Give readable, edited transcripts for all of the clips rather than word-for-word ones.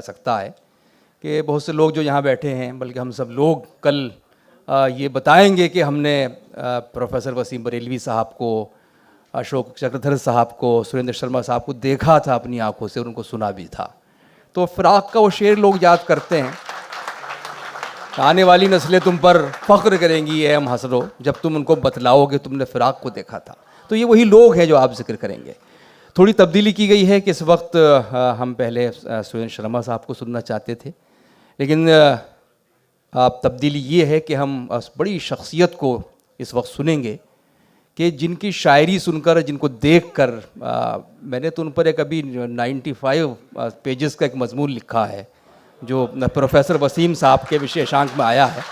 सकता है कि बहुत से लोग जो यहाँ बैठे हैं, बल्कि हम सब लोग कल ये बताएंगे कि हमने प्रोफेसर वसीम बरेलवी साहब को, अशोक चक्रधर साहब को, सुरेंद्र शर्मा साहब को देखा था अपनी आंखों से और उनको सुना भी था। तो फ़िराक़ का वो शेर लोग याद करते हैं, आने वाली नस्लें तुम पर फ़ख्र करेंगी ए हम हसरो, जब तुम उनको बतलाओगे तुमने फ़िराक़ को देखा था। तो ये वही लोग हैं जो आप जिक्र करेंगे। थोड़ी तब्दीली की गई है कि इस वक्त हम पहले सुरेंद्र शर्मा साहब को सुनना चाहते थे, लेकिन अब तब्दीली ये है कि हम बड़ी शख्सियत को इस वक्त सुनेंगे कि जिनकी शायरी सुनकर, जिनको देखकर मैंने तो उन पर एक अभी 95 पेजेस का एक मजमून लिखा है जो प्रोफेसर वसीम साहब के विशेषांक में आया है।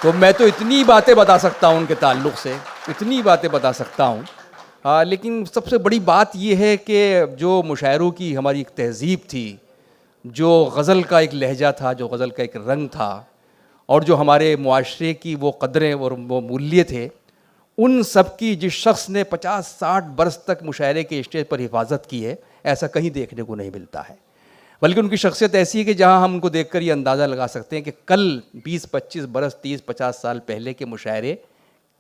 तो मैं तो इतनी बातें बता सकता हूँ उनके ताल्लुक़ से, इतनी बातें बता सकता हूँ। लेकिन सबसे बड़ी बात यह है कि जो मुशायरों की हमारी एक तहज़ीब थी, जो गज़ल का एक लहजा था, जो गज़ल का एक रंग था, और जो हमारे मुआशरे की वो कदरें और वो मूल्य थे, उन सब की जिस शख्स ने 50-60 बरस तक मुशायरे के स्टेज पर हिफाजत की है, ऐसा कहीं देखने को नहीं मिलता है। बल्कि उनकी शख्सियत ऐसी है कि जहाँ हम उनको देखकर ये अंदाज़ा लगा सकते हैं कि कल 20-25 बरस, 30-50 साल पहले के मुशायरे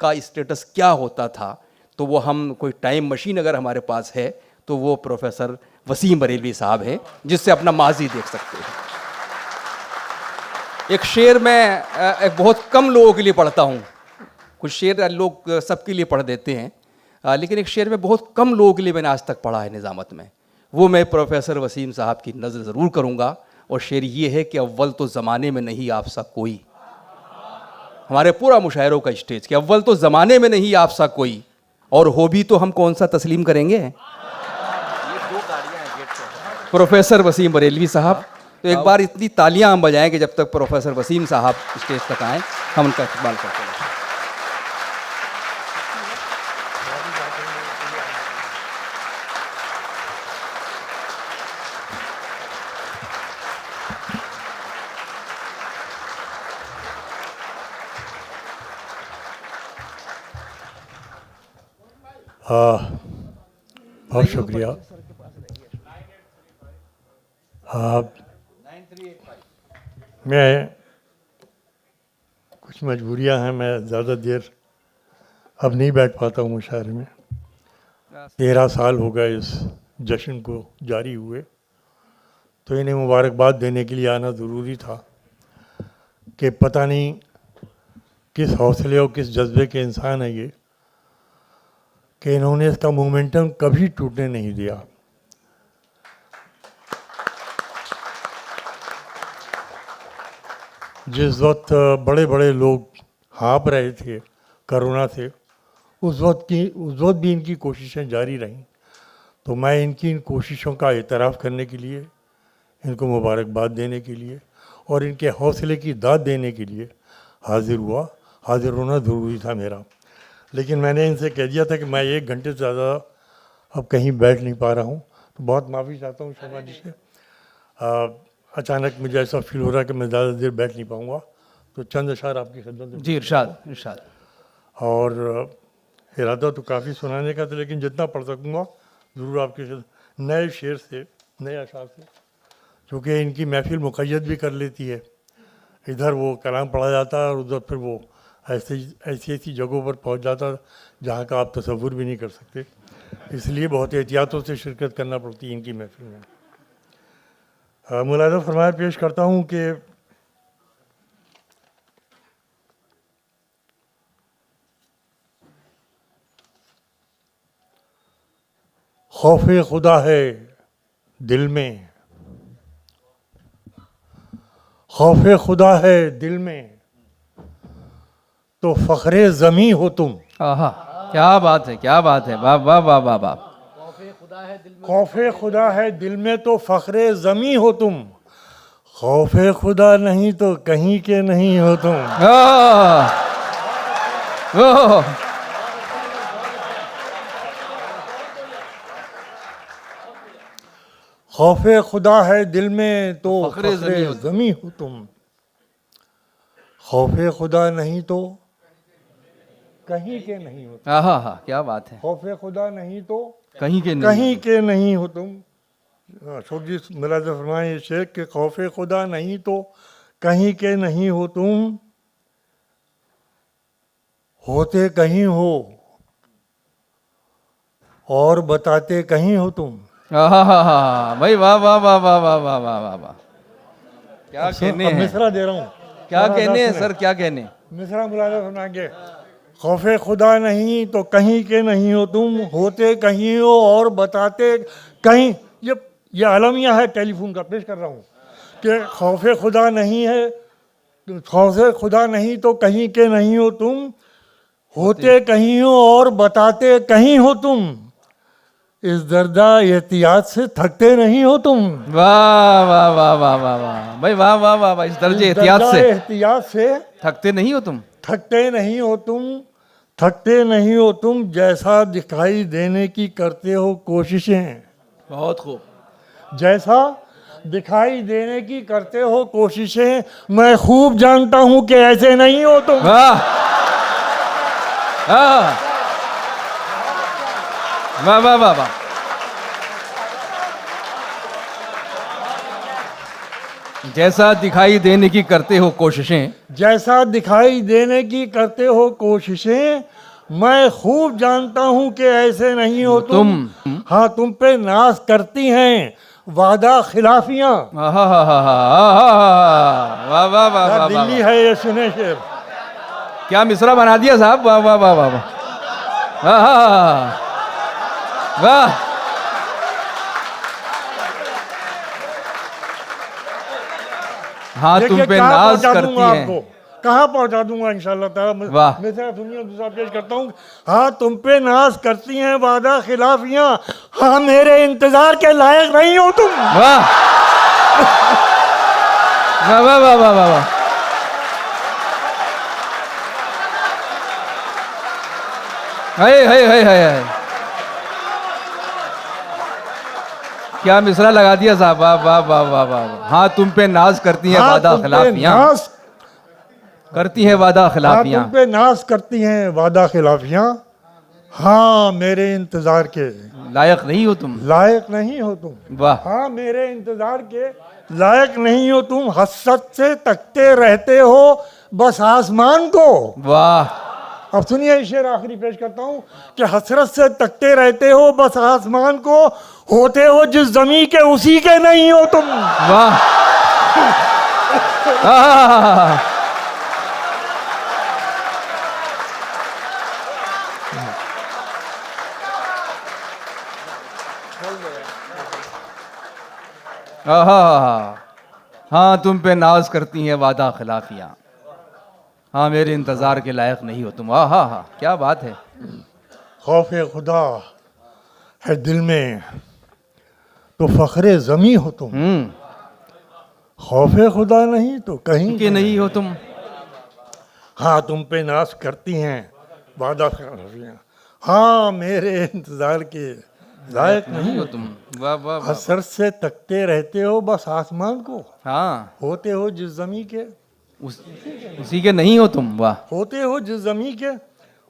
का स्टेटस क्या होता था। तो वो हम कोई टाइम मशीन अगर हमारे पास है तो वो प्रोफेसर वसीम बरेलवी साहब हैं, जिससे अपना माजी देख सकते हैं। एक शेर मैं एक बहुत कम लोगों के लिए पढ़ता हूँ, कुछ शेर लोग सबके लिए पढ़ देते हैं, लेकिन एक शेर में बहुत कम लोगों के लिए मैंने आज तक पढ़ा है निज़ामत में, वो मैं प्रोफेसर वसीम साहब की नज़र ज़रूर करूँगा। और शेर ये है कि अव्वल तो ज़माने में नहीं आप सा कोई, हमारे पूरा मुशायरों का स्टेज कि अव्वल तो ज़माने में नहीं आप सा कोई, और हो भी तो हम कौन सा तस्लीम करेंगे। ये 2 गाड़ियां हैं गेट पे। प्रोफेसर वसीम बरेलवी साहब, तो एक बार इतनी तालियां हम बजाएंगे जब तक प्रोफेसर वसीम साहब स्टेज तक आएँ, हम उनका इस्तेमाल करते हैं। बहुत शुक्रिया। मैं कुछ मजबूरियां हैं, मैं ज़्यादा देर अब नहीं बैठ पाता हूँ मुशायरे में। 13 साल हो गए इस जश्न को जारी हुए, तो इन्हें मुबारकबाद देने के लिए आना ज़रूरी था कि पता नहीं किस हौसले और किस जज्बे के इंसान है ये कि इन्होंने इसका मोमेंटम कभी टूटने नहीं दिया। जिस वक्त बड़े बड़े लोग हाँप रहे थे कोरोना से, उस वक्त भी इनकी कोशिशें जारी रहीं। तो मैं इनकी इन कोशिशों का एतराफ़ करने के लिए, इनको मुबारकबाद देने के लिए और इनके हौसले की दाद देने के लिए हाज़िर हुआ। हाज़िर होना ज़रूरी था मेरा, लेकिन मैंने इनसे कह दिया था कि मैं 1 घंटे से ज़्यादा अब कहीं बैठ नहीं पा रहा हूँ, तो बहुत माफ़ी चाहता हूँ शर्मा जी से। अचानक मुझे ऐसा फील हो रहा है कि मैं ज़्यादा देर बैठ नहीं पाऊँगा, तो चंद अशार आपकी खिदमत में। जी इरशाद। और इरादा तो काफ़ी सुनाने का था, लेकिन जितना पढ़ सकूँगा ज़रूर आपके नए शेर से, नए अशार से, चूँकि इनकी महफिल मुक़य्यद भी कर लेती है। इधर वो कलाम पढ़ा जाता है और उधर फिर वो ऐसी जगहों पर पहुंच जाता है जहां का आप तसव्वुर भी नहीं कर सकते। इसलिए बहुत एहतियातों से शिरकत करना पड़ती है इनकी महफिल में। मुलाज़ा फरमाया पेश करता हूं कि खौफे खुदा है दिल में, खौफे खुदा है दिल में, तो फ़ख्रे ज़मी हो तुम। आहा, क्या बात है, क्या बात है, वाह वाह वाह वाह वाह। खौफे खुदा है दिल में तो फ़ख्रे ज़मी हो तुम, खौफे खुदा नहीं तो कहीं के नहीं हो तुम। खौफे खुदा है दिल में तो फ़ख्रे ज़मी हो तुम, खौफे खुदा नहीं तो कहीं के नहीं हो। हाँ, क्या बात है। खौफे खुदा नहीं तो कहीं के नहीं हो तुम, अशोक जी मुलाज़ा फरमाए शेख के खौफ खुदा नहीं तो कहीं के नहीं हो तुम, होते कहीं हो और बताते कहीं हो तुम। भाई वाह वाह वाह वाह वाह वाह वाह वाह वाह, क्या कहने अब हैं, मिसरा दे रहा हूँ, क्या सारा कहने हैं दस सर, क्या कहने। मिसरा मुलाज़ा फरमाएंगे, खौफे खुदा नहीं तो कहीं के नहीं हो तुम, होते कहीं हो और बताते कहीं। ये अलमिया है टेलीफोन का, पेश कर रहा हूँ कि खौफे खुदा नहीं है, खौफे खुदा नहीं तो कहीं के नहीं हो तुम, होते कहीं हो और बताते कहीं हो तुम, इस दर्दा एहतियात से थकते नहीं हो तुम। वाह वाह वाह वाह वाह वाह भाई, वाह वाह वाह वाह, इस दर्जे एहतियात दर्जा से एहतियात से थकते नहीं हो तुम। थकते नहीं हो तुम, थकते नहीं हो तुम, जैसा दिखाई देने की करते हो कोशिशें, बहुत खूब। जैसा दिखाई देने की करते हो कोशिशें, मैं खूब जानता हूं कि ऐसे नहीं हो तुम। वाह वाह वाह वाह वाह, जैसा दिखाई देने की करते हो कोशिशें, जैसा दिखाई देने की करते हो कोशिशें, मैं खूब जानता हूं कि ऐसे नहीं हो तुम। हाँ, तुम पे नाज करती हैं वादा खिलाफियां। वाह वाह वाह वाह वाह, दिल्ली है ये, सुने शेर, क्या मिसरा बना दिया साहब, वाह वाह वाह वाह वाह वाह। हाँ, तुम देखिए पे कहाँ नाज पहुंचा करती दूंगा हैं। आपको, कहाँ पहुंचा दूंगा इंशाल्लाह ताला। वाह। मैं सुनिए दूसरा पेश करता हूँ। हाँ, तुम पे नाज करती हैं वादा खिलाफियां, हाँ मेरे इंतजार के लायक नहीं हो तुम। वाह वाह वाह वाह वाह वाह वाह, हाय हाय हाय हाय हाय, क्या मिसरा लगा दिया साहब, वाह वाह वाह वाह वाह। हाँ, तुम पे नाज करती हैं हाँ, वादा तुम पे खिलाफियां, नाज करती हैं वादा हाँ, खिलाफियां। तुम पे नाज करती हैं वादा खिलाफियां, हाँ मेरे इंतजार के लायक नहीं हो तुम। लायक नहीं हो तुम। वाह हाँ, मेरे इंतजार के लायक नहीं हो तुम, हसरत से तकते रहते हो बस आसमान को। वाह, अब सुनिए शेर आखिरी पेश करता हूँ कि हसरत से तकते रहते हो बस आसमान को, होते हो जिस जमी के उसी के नहीं हो तुम। वाह हाँ, तुम पे नाज करती हैं वादा खिलाफियां, हाँ मेरे इंतजार के लायक नहीं हो तुम। हाँ, क्या बात है। खौफ खुदा है दिल में तो फखरे जमी हो तुम, खौफ खुदा नहीं तो कहीं के नहीं हो तुम। हाँ, तुम पे नाज करती हैं वादा खिलाफियां, हाँ मेरे इंतजार के लायक नहीं हो तुम। वाह वाह वाह, हसर से तकते रहते हो बस आसमान को, हाँ होते हो जिस जमी के उसी के नहीं हो तुम। वाह, होते हो जिस जमी के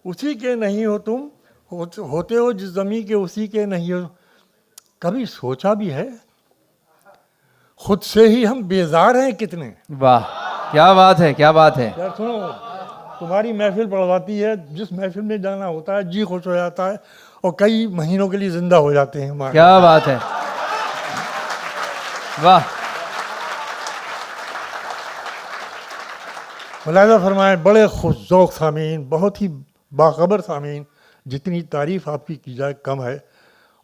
उसी के नहीं हो तुम, होते हो जिस जमी के उसी के नहीं हो। कभी सोचा भी है खुद से ही हम बेजार हैं कितने। वाह क्या बात है, क्या बात है। यार सुनो, तुम्हारी महफिल पढ़वाती है, जिस महफिल में जाना होता है जी खुश हो जाता है और कई महीनों के लिए जिंदा हो जाते हैं हमारे। क्या बात है, वाह। मुलाज़ा फरमाए बड़े खुशौक सामीन, बहुत ही बाखबर सामीन, जितनी तारीफ़ आपकी की जाए कम है।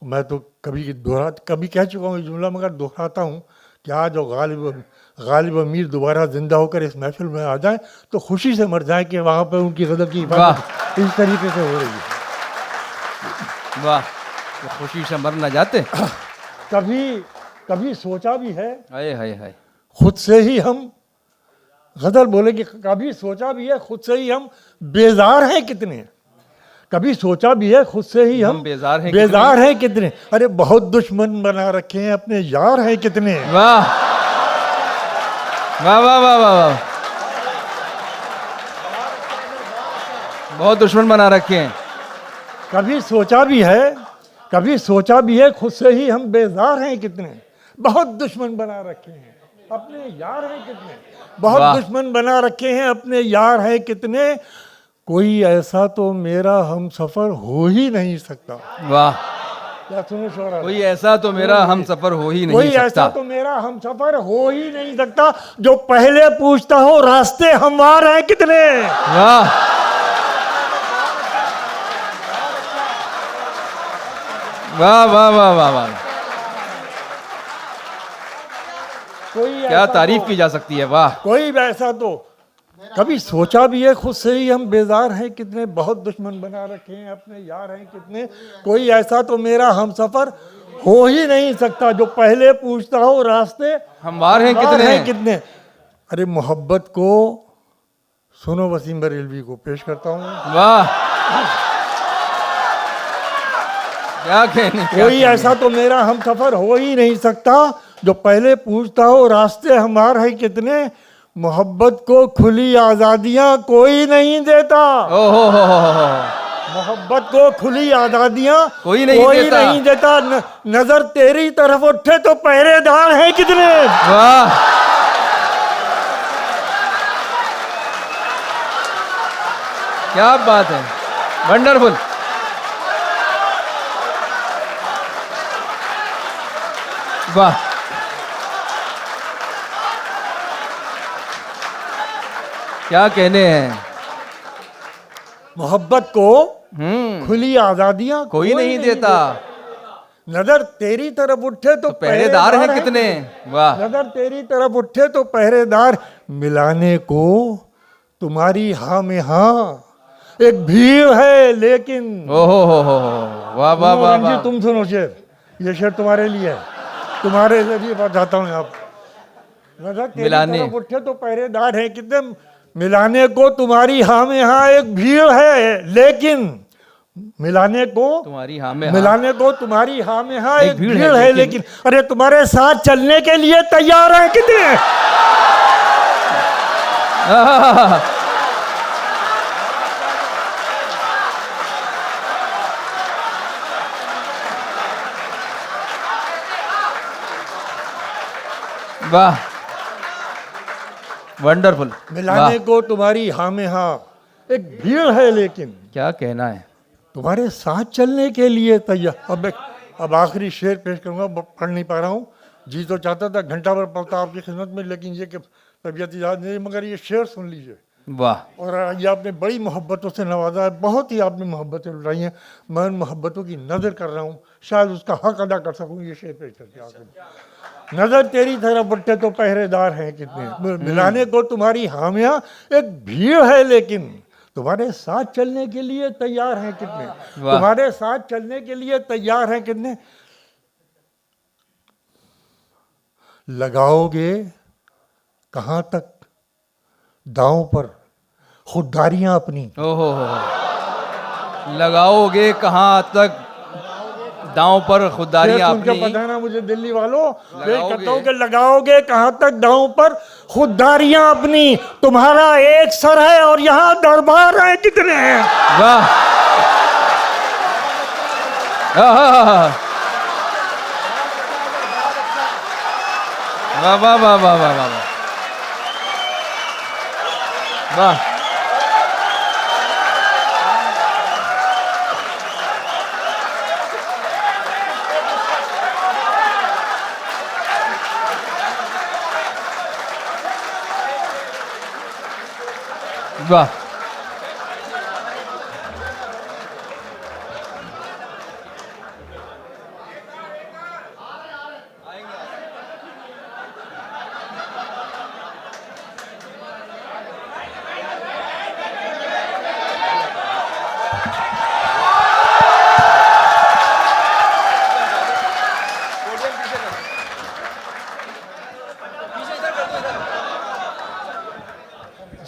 मैं तो कभी कह चुका हूँ ये जुमला, मगर दोहराता हूँ कि आज जो गालिब अमीर दोबारा जिंदा होकर इस महफिल में आ जाएं तो खुशी से मर जाएं कि वहाँ पर उनकी गदर की हिफाजत इस तरीके से हो रही है। वाह, तो खुशी से मर न जाते। कभी सोचा भी है, हाय हाय हाय, खुद से ही हम गजल बोले कि कभी सोचा भी है खुद से ही हम बेजार हैं कितने। कभी सोचा भी है खुद से ही हम बेजार हैं कितने। अरे बहुत दुश्मन बना रखे हैं अपने यार हैं कितने। वाह वाह वाह वाह वाह, बहुत दुश्मन बना रखे हैं। कभी सोचा भी है कभी सोचा भी है खुद से ही हम बेजार हैं कितने, बहुत दुश्मन बना रखे हैं अपने यार हैं कितने, बहुत वाह। दुश्मन बना रखे हैं अपने यार हैं कितने, कोई ऐसा तो मेरा हम सफर हो ही नहीं सकता। वाह, क्या सुनो शोरा, कोई ऐसा तो मेरा हम सफर हो ही कोई नहीं ऐसा सकता। तो मेरा हम सफर हो ही नहीं सकता, जो पहले पूछता हो रास्ते हमवार हैं कितने। वाह, वाह, वाह, वाह, वाह, वाह, कोई क्या ऐसा तारीफ तो- की जा सकती है। वाह, कोई ऐसा तो कभी सोचा भी है खुद से ही हम बेजार हैं कितने, बहुत दुश्मन बना रखे हैं अपने यार हैं कितने, कोई ऐसा तो मेरा हम सफर हो ही नहीं सकता, जो पहले पूछता हो रास्ते हमवार हैं हमवार कितने। हैं कितने। अरे मोहब्बत को सुनो, वसीम बरेलवी को पेश करता हूँ। वाह, क्या कहने, क्या कोई ऐसा तो मेरा हम सफर हो ही नहीं सकता, जो पहले पूछता हो रास्ते हमार हैं कितने, मोहब्बत को खुली आजादियां कोई नहीं देता। ओहो हो। मोहब्बत को खुली आजादियां कोई नहीं देता। नजर तेरी तरफ उठे तो पहरेदार हैं कितने। वाह, क्या बात है, वंडरफुल। वाह, क्या कहने हैं। मोहब्बत को खुली आजादियां कोई नहीं देता, नजर तेरी तरफ उठे तो पहरेदार हैं कितने। वाह, नजर तेरी तरफ उठे तो पहरेदार, मिलाने को तुम्हारी हाँ में हाँ एक भीड़ है लेकिन। ओहो हो, वाह वाह वाह रंजीत, वाह। तुम सुनो शेर, ये शेर तुम्हारे लिए है, तुम्हारे जरिए बताता हूँ आप। नजर तेरी मिलाने। तरफ उठे तो पहरेदार है कितने, मिलाने को तुम्हारी हाँ में हाँ एक भीड़ है लेकिन, मिलाने को तुम्हारी हाँ में हाँ। मिलाने को तुम्हारी हाँ में हाँ एक एक भीड़ भीड़ है है लेकिन, अरे तुम्हारे साथ चलने के लिए तैयार है कितने। वाह, वंडरफुल। मिलाने को तुम्हारी हाँ में हाँ एक भीड़ है लेकिन, क्या कहना है। तुम्हारे साथ चलने के लिए तैयार। अब आखिरी शेर पेश करूंगा, पढ़ नहीं पा रहा हूँ, जी तो चाहता था घंटा भर पढ़ता आपकी खिदमत में, लेकिन ये कि तबीयत याद नहीं, मगर ये शेर सुन लीजिए। वाह, और ये आपने बड़ी मोहब्बतों से नवाजा है, बहुत ही आपने मोहब्बतें लुटाई हैं, मैं उन मोहब्बतों की नज़र कर रहा हूँ, शायद उसका हक अदा कर सकूँ ये शेर पेश करके आखिर। नजर तेरी तरफ उठे तो पहरेदार हैं कितने, मिलाने को तुम्हारी हामियां एक भीड़ है लेकिन, तुम्हारे साथ चलने के लिए तैयार हैं कितने, तुम्हारे साथ चलने के लिए तैयार हैं कितने। लगाओगे कहां तक दांव पर खुददारियां अपनी। ओहो हो, लगाओगे कहाँ तक दांव पर खुददारियां अपनी। पता ना मुझे दिल्ली वालों, कहता हूं कि लगाओगे कहां तक दांव पर खुददारियां अपनी, तुम्हारा एक सर है और यहाँ दरबार है कितने हैं। वाह, वाह वाह वाह वाह वाह वाह वाह, वाह,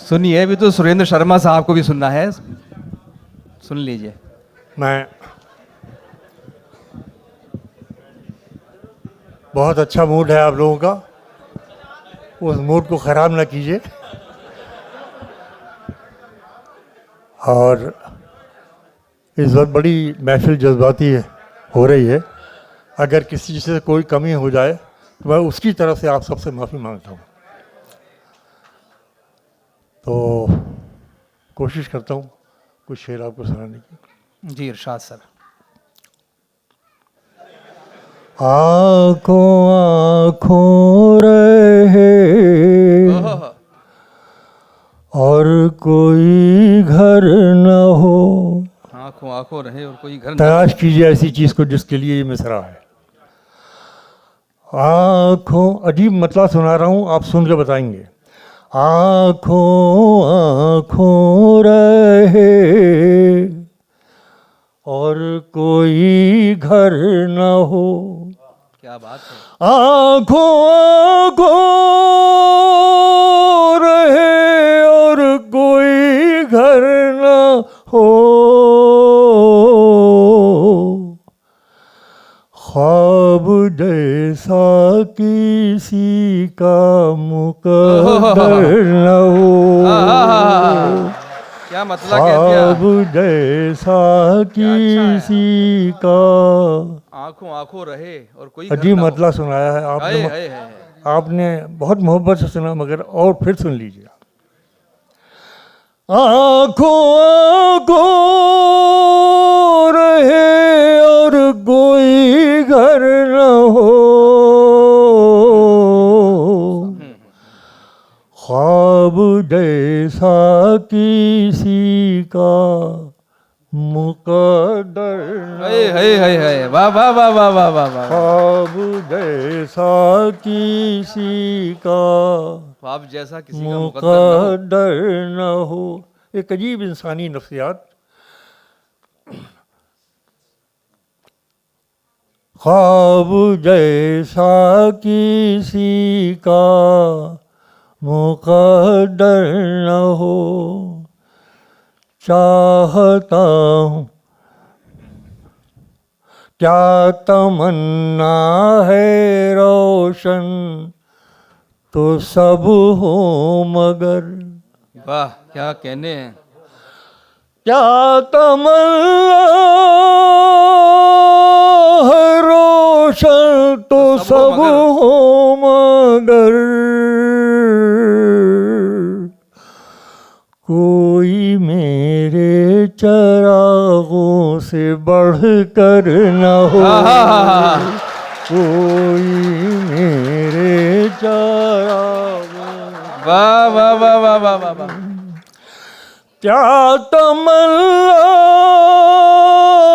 सुनिए, अभी तो सुरेंद्र शर्मा साहब को भी सुनना है, सुन लीजिए। मैं बहुत अच्छा मूड है आप लोगों का, उस मूड को ख़राब ना कीजिए। और इस वक्त बड़ी महफिल जज्बाती है, हो रही है। अगर किसी से कोई कमी हो जाए तो मैं उसकी तरफ से आप सबसे माफ़ी मांगता हूँ। तो कोशिश करता हूँ कुछ शेर आपको सुनाने की। जी इरशाद सर। आँखों आँखों रहे और कोई घर न हो। आंखों आंखों रहे और कोई घर न तलाश कीजिए ऐसी चीज को जिसके लिए ये मिसरा है। आँखों, अजीब मतला सुना रहा हूँ, आप सुन के बताएंगे। आँखों आँखों रहे और कोई घर न हो। क्या बात है। आँखों आँखों रहे और कोई घर न हो। ख्वाब जैसा किसी का मुकद्दर न हो। क्या मतलब कह दिया। ख्वाब जैसा किसी का। आंखों आंखों रहे और कोई घर अजीब न हो। मतला सुनाया है हाय आपने। हाय हाय। आपने बहुत मोहब्बत से सुना, मगर और फिर सुन लीजिए। आँखों आँखों रहे और कोई घर न हो। ख्वाब जैसा किसी का मुकद्दर न हाय हाय हाय हाय। वाह वाह वाह वाह वाह वाह वाह। ख्वाब जैसा किसी का ख्वाब जैसा किसी का मुकद्दर मुकद्दर न हो। न हो। एक अजीब इंसानी नफ्सियात। ख्वाब जैसा किसी का मुकद्दर न हो। चाहता हूँ क्या तमन्ना है रोशन तो सब हो मगर। वाह क्या कहने हैं। क्या तमन्ना है रोशन तो सब हो मगर। कोई मेरे चरागों से बढ़कर न हो। कोई मेरे चरागों। वाह वाह वाह वाह वाह वाह वाह। क्या तमन्ना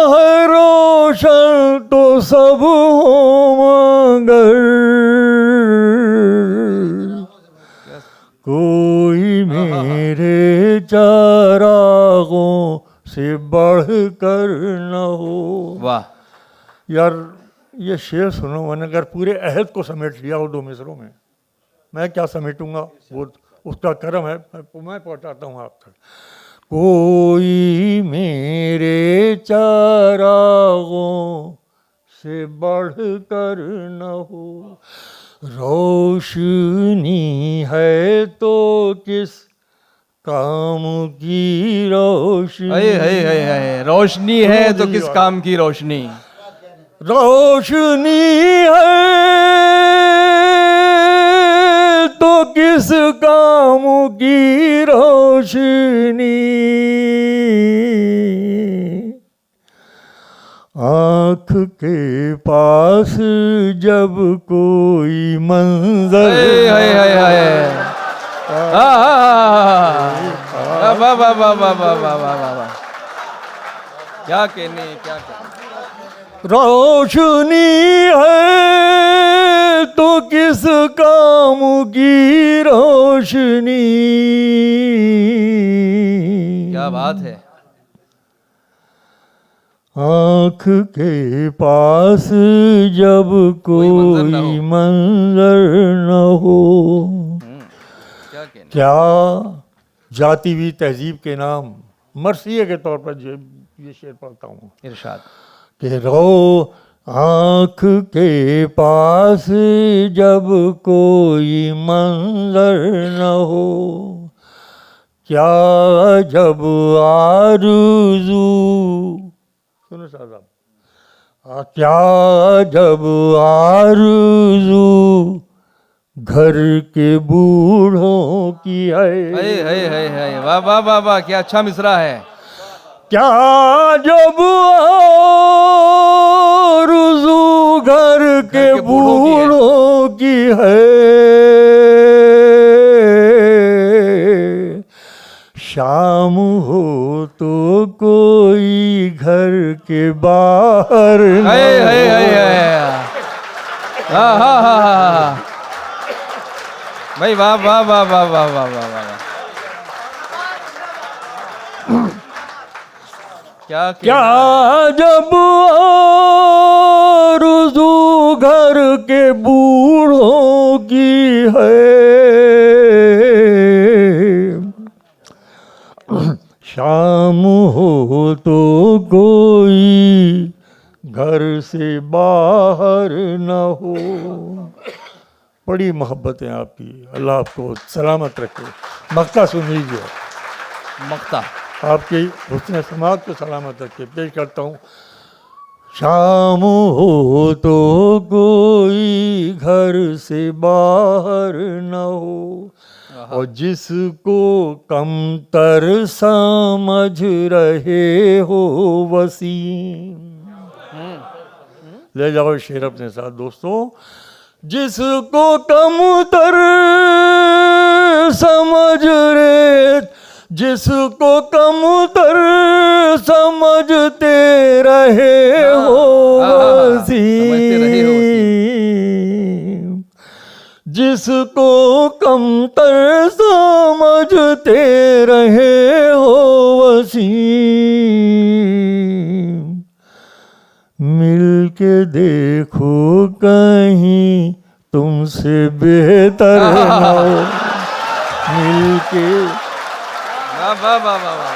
है रोशन तो सब हो मगर। कोई मेरे चरागों से बढ़कर न हो। वाह। यार ये शेर सुनो, मैंने अगर पूरे अहद को समेट लिया हो 2 मिसरों में, मैं क्या समेटूंगा, वो उसका कर्म है, मैं पहुंचाता हूँ आप तक। कोई मेरे चरागों से बढ़कर न हो। रोशनी है तो किस काम की रोशनी। हाय हाय हाय हाय। रोशनी है तो किस काम की रोशनी। रोशनी है तो किस काम की रोशनी। आँख के पास जब कोई मंजर। हाय हाय हाय हाय। वाह वाह वाह वाह वाह वाह वाह वाह। क्या कहने क्या कहने। रोशनी है तो किस काम की रोशनी। क्या बात है। आँख के पास जब कोई मंजर न हो। क्या कहने। क्या जाती हुई तहजीब के नाम मरसिए के तौर पर ये शेर पढ़ता हूँ। इरशाद। कि रो आँख के पास जब कोई मंजर न हो। क्या जब आरज़ू, सुनो साहब, क्या जब आरज़ू घर के बूढ़ों की है, वाह वाह वाह वाह, क्या अच्छा मिसरा है। क्या जब आरज़ू घर के बूढ़ों की है, शाम हो तो कोई घर के बाहर न हाँ हाँ हाँ हाँ भाई, वाह वाह वाह वाह वाह वाह वाह वाह। क्या जब आरज़ू घर के बूढ़ों की है, शाम हो तो कोई घर से बाहर न हो। बड़ी मोहब्बत है आपकी, अल्लाह आपको सलामत रखे। मक्ता सुन लीजिए, मक्ता आपकी हुस्न समात को सलामत रखे। पेश करता हूँ। शाम हो तो कोई घर से बाहर न हो, और जिसको कमतर समझ रहे हो वसीम। ले जाओ शेर अपने साथ दोस्तों। जिसको कमतर समझ रहे, जिसको कमतर समझते रहे हो वसीम, जिसको कमतर समझते रहे हो वसीम, मिल के देखो कहीं तुमसे बेहतर ना हो। मिल के वाह वाह वाह वाह वाह।